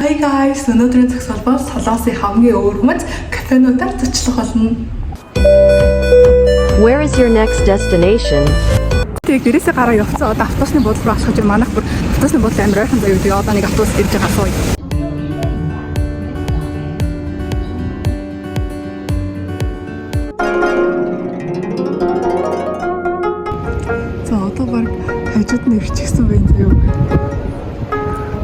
Hi guys, өнөөдрийн зохицолбол Солонгосын хамгийн өвөрмөц кафенуудаар зочлох болно. Where is your next destination? Тэгээ гэрээсээ гараа явцсан. Одоо автобусны буудлын руу асах гэж манайх бүр автобусны буудлын амир ойрхон заяа. Тэгээ одоо нэг автобус ирж байгаа асууя. За одоо баг хажууд нь ирчихсэн байх заяа.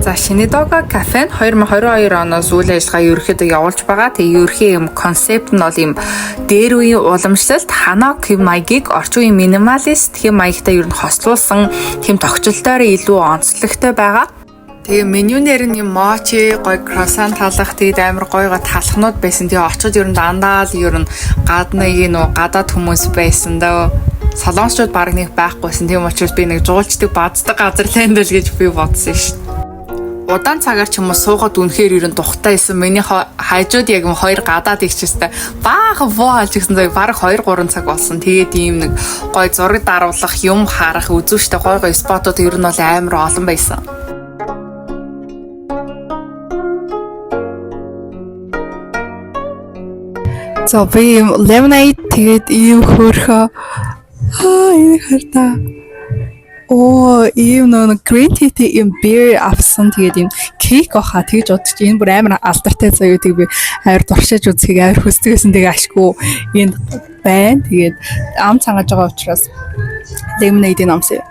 За Шинэдога кафе нь 2022 оноос үйл ажиллагаа ерөөхдөө явуулж байгаа. Тэгээ ерөнхий юм концепт нь бол юм дээр үеийн уламжлалт Hanok маягийг орчин үеийн минималист хэм маягтай ер нь хослуулсан тэм тогтчлолтоор илүү онцлогтой байгаа. Тэгээ менюнээр нь юм мочи, гой круассан талах, тэгээд амар гойго талхнууд байсан. Тэгээ очоод ер нь дандаа л ер нь гадаад хүмүүс байсан даа. Солонгосчууд баг нэг байхгүйсэн. Тийм учраас би нэг жуулчдаг бааздаг газар лэндэл гэж би бодсон шүү. Удаан цагаар ч юм уу суугаад үнэхээр ерөн тухтай исэн. Миний хажууд яг хоёр гадаад игчээстэй баахан вуалж гисэн заяа баг 2-3 цаг болсон. Тэгээд ийм нэг гой зураг даруулах, юм харах, үзүүштэй гой спотууд ер нь бол амар олон байсан. За би lemonade тэгээд ийм хөөрхөө энэ хартаа ийм нэг green tea юм beer авсан. Тэгээд юм кейк баха тэгж бодчих. Энэ бүр амар алдартай заяа. Тэг би амар дуршиж үзхийг амар хүсдэгсэн. Тэгээ ашгүй энд байна. Тэгээд ам цангаж байгаа учраас lemonade-ийг амсаа.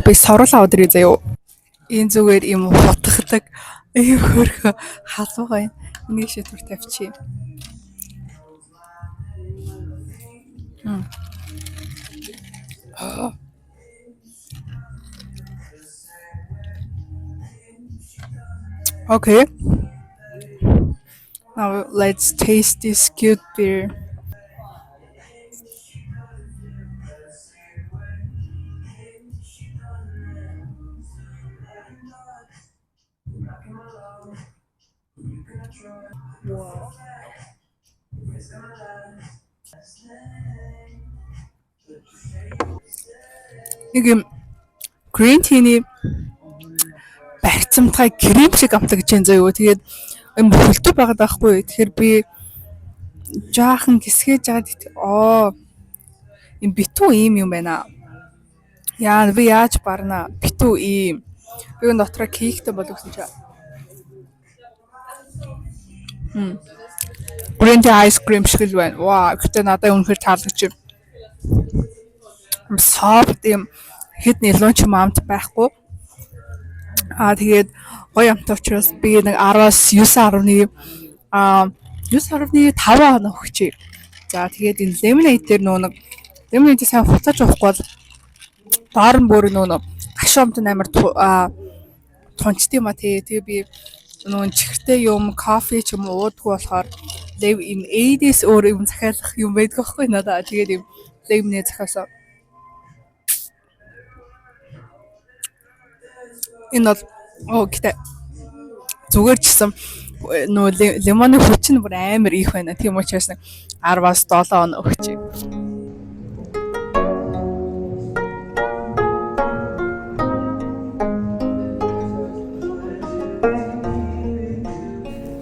Би соруулаа өдрөө заяа. Энэ зүгээр юм хутгадаг ийм хөрхө халуугаа энийг шийдвэр тавьчих. Okay. Now let's taste this cute beer. Wow. Нэг юм green tea-ний барьцамтай крем шиг амтлагж जैन заяа. Тэгээд юм хөлтөв байгаад байхгүй. Тэгэхээр би жаахан гисгээж жаад юм битүү юм байна. Яа би яаж барна? Битүү ийм. Би энэ дотроо кейктэй болгосон чаа. Green tea ice cream шиг л байна. Ваа, гэтээ надад үнэхээр таалагдчих. Soft юм хэд нэлон ч юм амт байхгүй. Тэгээд гоё амт учраас би нэг 10-аас 9.1 9.5 өгчээ. За тэгээд энэ lemonade дээр нэг lemonade сайн хуцаж уухгүй бол доор нь бүр гашуумт амар тунчт юм а тэгээ би чихэртэй юм кофе ч юм уудгүй болохоор ийм эйдэс өөр юм захиалах юм байдаг байхгүй надаа. Тэгээд ийм lemonade захиасан. Энэ бол гэтээ зүгээр чсэн лимоны хүч нь бүр амар их байна. Тийм учраас 10-аас 7 өгчээ.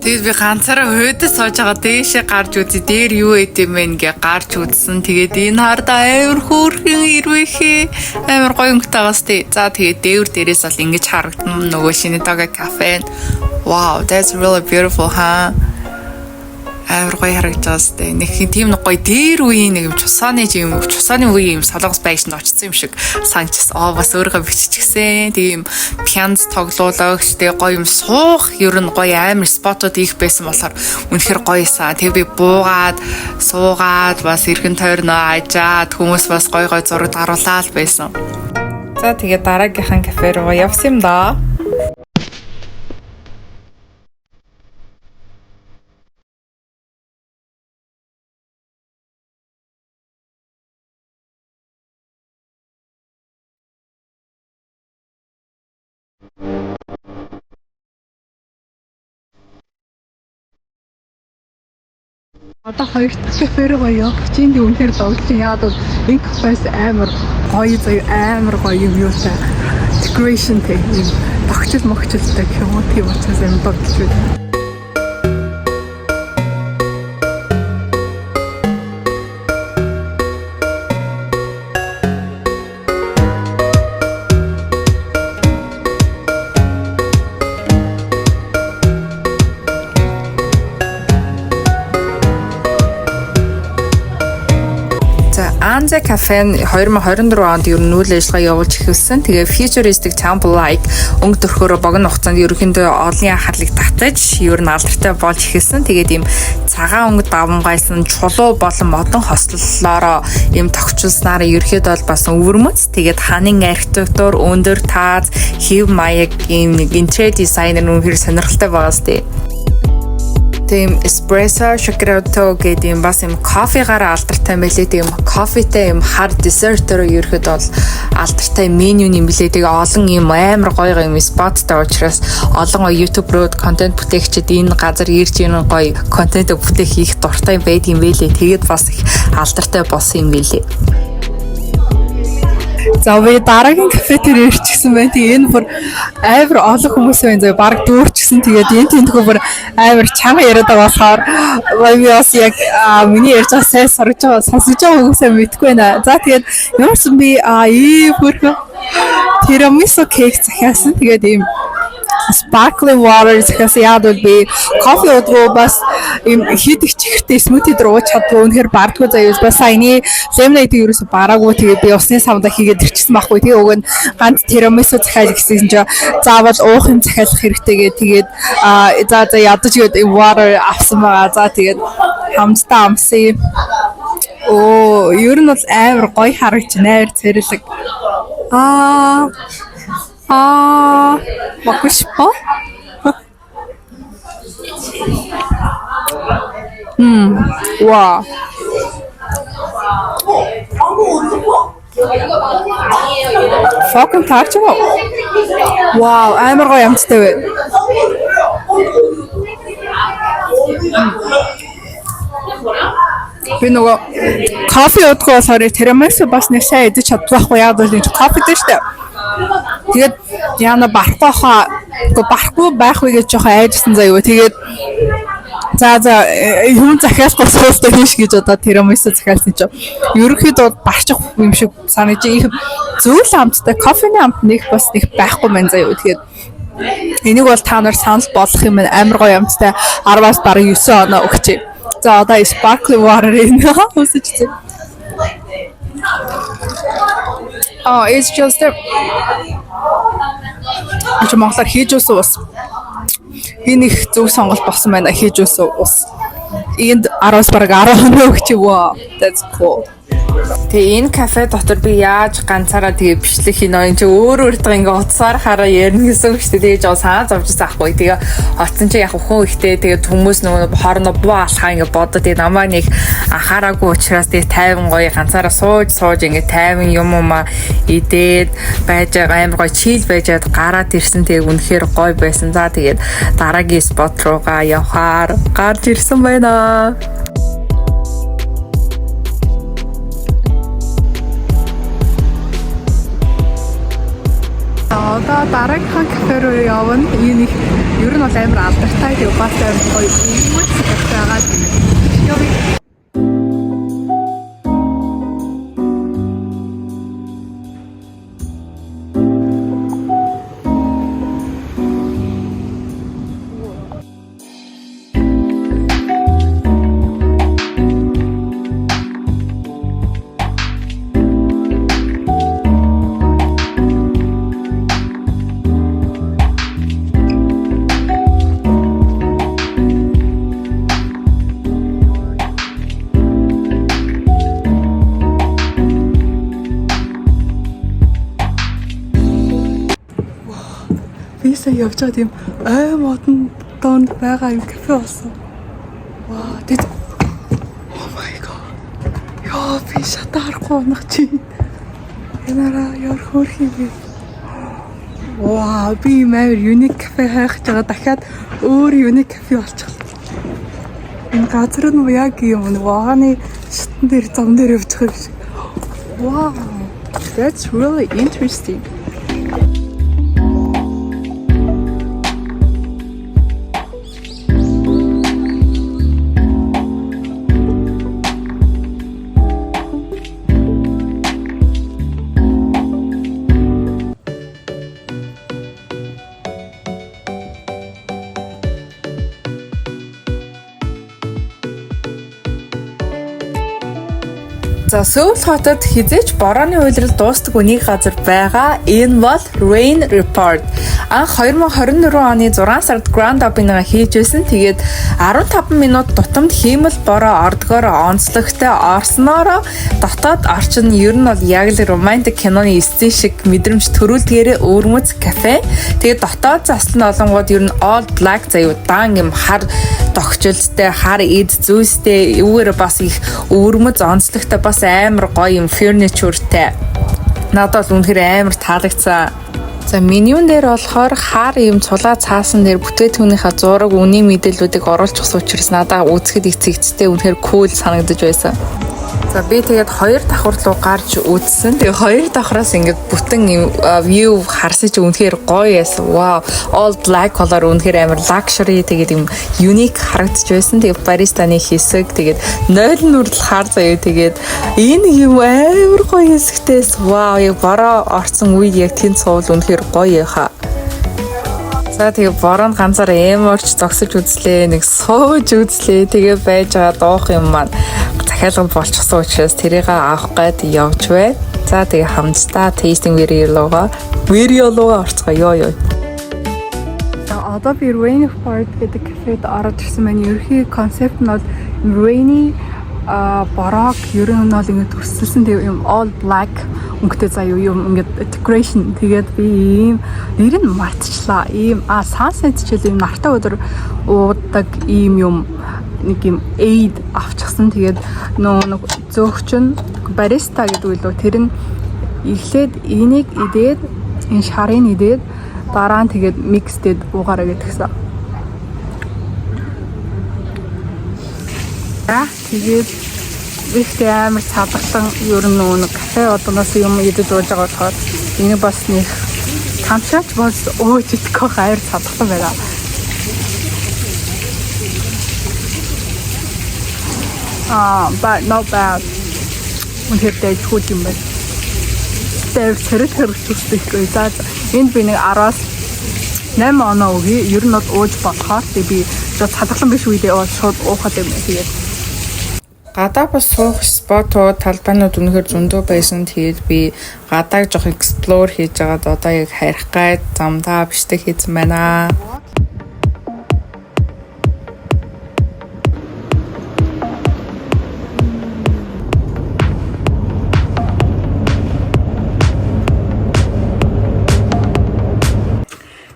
Тэгээд би ганцаараа хойдос сууж байгаа дээшээ гарч үзье. Дээр юу байд юм бэ гэ гарч үзсэн. Тэгээд энэ хардаа амар хөөрхөн ирвэхээ амар гоё өнгөтэйгаас тий. За тэгээд дээрээс бол ингэж харагдана нөгөө Шинэдога кафе. Wow, that's really beautiful, huh? Амар гоё харагдаж байна. Нэг тийм нэг гоё дээр үеийн нэг юм чусааны үеийн юм солонгос байшинд очсон юм шиг санагдчихсан. Бас өөрийгөө биччихсэн. Тийм пянз тоглоулаач тэгээ гоё юм суух ер нь гоё амар спотууд их байсан болохоор үнэхээр гоёсан. Тэгээ би буугаад суугаад бас эргэн тойрноо ажаад хүмүүс бас гоё зураг даруулаад байсан. За тэгээ дараагийнхаа кафе руу явсан юм да. Одоо хоёр дахь кафе руу явах чинь үнэхээр зовлон. Яагаад бол энэ кафес амар гоё зөө амар гоё юм юутай decoration тэг юм тогтчил гэх юм уу тийм учраас юм доо гэж байна. Anze Cafe 2024 онд ер нь үйл ажиллагаа явуулж эхэлсэн. Тэгээ futuristic temple like өнгө төрхөөрөө богино хугацаанд ерөнхийдөө олон анхаарлыг татаж ер нь алдартай болж эхэлсэн. Тэгээд ийм цагаан өнгө давмгайсан чулуу болон модон хослоллоороо ийм тогтчулснаар ерөнхийдөө бол бас өвөрмөц. Тэгээд ханын архитектур, өндөр таац, хэв маяг ийм нэг interior designer үнэхээр сонирхолтой байгаас тээ. Тийм espresso, shakerato гэдэг юм бас юм кофегаар алдартай мэлээ. Тийм кофетэй юм хар десертээр ерөөд бол алдартай меню юм билээ. Тэгээ олон юм амар гоё юм споттой учраас олон YouTube руу контент бүтээгчид энэ газар ирж ийм гоё контент бүтээх хийх дуртай байд юм байлээ. Тэгээд бас их алдартай болсон юм билээ. За би дараагийн кафе дээр ирчихсэн байна. Тэгээ энэ бүр амар олон хүмүүс байна зөө баг дүүрчихсэн. Тэгээд энэ тентхүү бүр амар чанга яриад байгаа болохоор би бас яг миний ярьж байгаа сайн сонсож байгаа хүмүүсээ мэдгүй байна. За тэгээд ямарсан би бүр тирамису кейк захиасан. Тэгээд ийм sparkling water захиасан. Яг бол би кофе уудаг бас ийм хит их чихэртэй смути дээр ууж чаддгүй. Үнэхээр бардгүй заяа бас саяны lemonade ерөөсө бараагүй. Тэгээд би усны савнда хийгээд ирчихсэн байхгүй. Тэгээ уг нь ганц тирамису захиал гэсэн чинь заавал уух юм захиалах хэрэгтэй гэ. Тэгээд за ядаж гээд water авсан байгаа. За тэгээд хамтдаа амсъя. Оо, ер нь бол амар гоё харагч найр цэрлэг. 먹고 싶어? 와. Fucking таарч байгаа. Вау, амар гоё амттай байна. Би нөгөө кофе уудгүй болохоор тирамису бас нэг сайн идэж чадахгүй яа бол энэ кофе дээ штэ. Тэгээд яна барахгүй байх вэ гэж жоохон айжсан заяа. Тэгээд за юм захиалахгүй суустай хийш гэж одоо тирамису захиалсан чинь ерөнхийдөө барчих юм шиг санаж их зөвл амттай кофений амт нэг бас нэг байхгүй мэн заяа. Тэгээд энийг бол та нар санал болгох юм амар гоё амттай 10-аас бараг 9 оноо өгчээ. За одоо sparkling water энэ үсэж. Oh, it's just Монголоор хийж uuсан ус. Энэ их зөв сонголт болсон байна. Хийж uuсан ус. Энд 10-аас бараг 10 өнөө өгч юу. That's cool. Тэгээ энэ кафе дотор би яаж ганцаараа тэгээ бичлэх юм энэ чи өөр ингээ утсаар хараа ярина гэсэн үг шүү дээ. Тэгээ жоо санаа зовжсан ахгүй. Тэгээ оцсон чи яг хөө ихтэй тэгээ хүмүүс нөгөө хоорондоо буу алхаа ингээ бодод тэгээ намаа нэг анхаараагүй учраас тэгээ тайван гоё ганцаараа сууж ингээ тайван юм идээд байж амар гоё чийл байжгаад гараад ирсэн. Тэгээ үнэхээр гоё байсан. За тэгээд дараагийн спот руугаа явхаар гарч ирсэн байна. Одоо дараагийн кафе руу явна. Энэ их ер нь бол амар алдартай тийм бас амар гоё юм байгаа. Явъя. Бисаа явж байгаа тийм ой модон донд байгаа юм кафе болсон. Вау, тэт. Oh my god. Яа, би шатаарахгүй унах чи. Энара яар хөөх юм бэ? Вау, би маяг unique кафе хайх гэж байгаа. Дахиад өөр unique кафе болчихлоо. Энэ газар нь яг юм ваганы шатн дээр зам дээр явж байгаа шиг. Wow. That's really interesting. За Сөүл хотод хизээч борооны уйлрал дуустдаг үнийг газар байгаа. Энэ бол Rain Report. Анх 2024 оны 6 сард Grand Opening хийж байсан. Тэгээд 15 минут тутамд хиймэл бороо ордгоор онцлогтой орсноороо дотоод орчин нь ер нь бол яг л романтик киноны сцен шиг мэдрэмж төрүүлдгээрээ өвөрмөц кафе. Тэгээд дотоод засал нь олонгууд ер нь all black заяа даан юм хар тогтчлцтэй хар эд зүйстэй үүгээр бас их өвөрмөц онцлогтой бас амар гоё юм фурничуртай. Надад бол үнэхээр амар таалагдсан. За менюн дээр болохоор хар юм цулаа цаасан дээр бүтээтгүүнийхээ зураг үнийн мэдээллүүдийг оруулчихсан учраас надад үзэхэд их цэгцтэй үнэхээр cool санагдаж байсан. За би тэгээд 2 давхар руу гарч үзсэн. Тэгээд 2 давхраас ингээд бүтэн view харсан чи үнэхээр гоё байсан. Wow, all black color үнэхээр амар luxury тэгээд юм unique харагдаж байсан. Тэгээд баристаны хэсэг тэгээд 0 нүрдэл хар заяа тэгээд энэ юм амар гоё хэсэгтээс wow, яг бороо орсон үед яг тэнд суул үнэхээр гоё яха. За тэгээ бороонд ганцаар эморч зогсож үзлээ, нэг сууж үзлээ. Тэгээ байж байгаа дуух юм маань захиалга болчихсон учраас тэрийг авах гээд явж бай. За тэгээ хамтдаа tasting video-лоо орцгоё. За одоо би Rain Report гэдэг кафед ороод ирсэн маань ерөнхий концепт нь бол Rainy бороод ер нь бол ингэ төсөлсөн тийм юм all black өнгөтэй заяа юм ингэ decoration тэгээд би ийм нэр нь мартчихлаа. Ийм sunset чил ийм нартай өдөр уудаг ийм юм нэг юм aid авчихсан. Тэгээд нэг зөөгч нь бариста гэдэг үлээ тэр нь эхлээд энийг идээд энэ шарыг идээд дараа нь тэгээд mixed уугаараа гэдгсэн. Тэгээд ихтэй амар цадаглан ер нь нэг кафе одоноос юм идэж ууж байгаа болохоор энэ бас нэг тамшаач бас ууж идэх хайр цадаглан байна. But not bad. Үнэхээр хүүд юм байна. Тэр хэрэгцүүлдэг заа. Энд би нэг 10-аас 8 оноо өгье. Ер нь бол ууж бодохоор би цадаглан биш үедээ шууд уухад юм тэгээд гадаа бас суух спотууд талбайнууд үнэхээр зөндөө байсан. Тэгээд би гадааг жоох explore хийж байгаад одоо яг харих гайд замдаа биштэй хийсэн байна.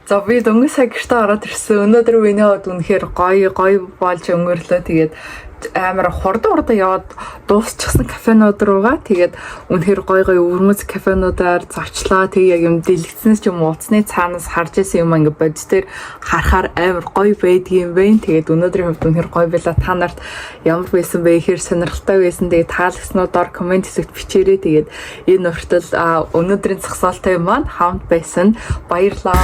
За би дөнгөж сая гэртээ ороод ирсэн. Өнөөдөр миний хувьд үнэхээр гоё болж өнгөрлөө. Тэгээд амар хурдан яваад дуусчихсан кафенууд руугаа. Тэгээд үнэхээр гоё өвөрмөц кафенуудаар зочлаа. Тэгээ яг юм дэлгэцнээс ч юм ууцны цаанаас харж исэн юм ингээд бодис дээр харахаар амар гоё байдгийм бэ. Тэгээд өнөөдрийн хувьд үнэхээр гоё байла. Та нарт ямар байсан бэ? Ихэр сонирхолтой байсан. Тэгээд таалагдсануудаар комент хэсэгт бичээрэй. Тэгээд энэ уртал өнөөдрийн зогсоолтой маань хамт байсан. Баярлалаа.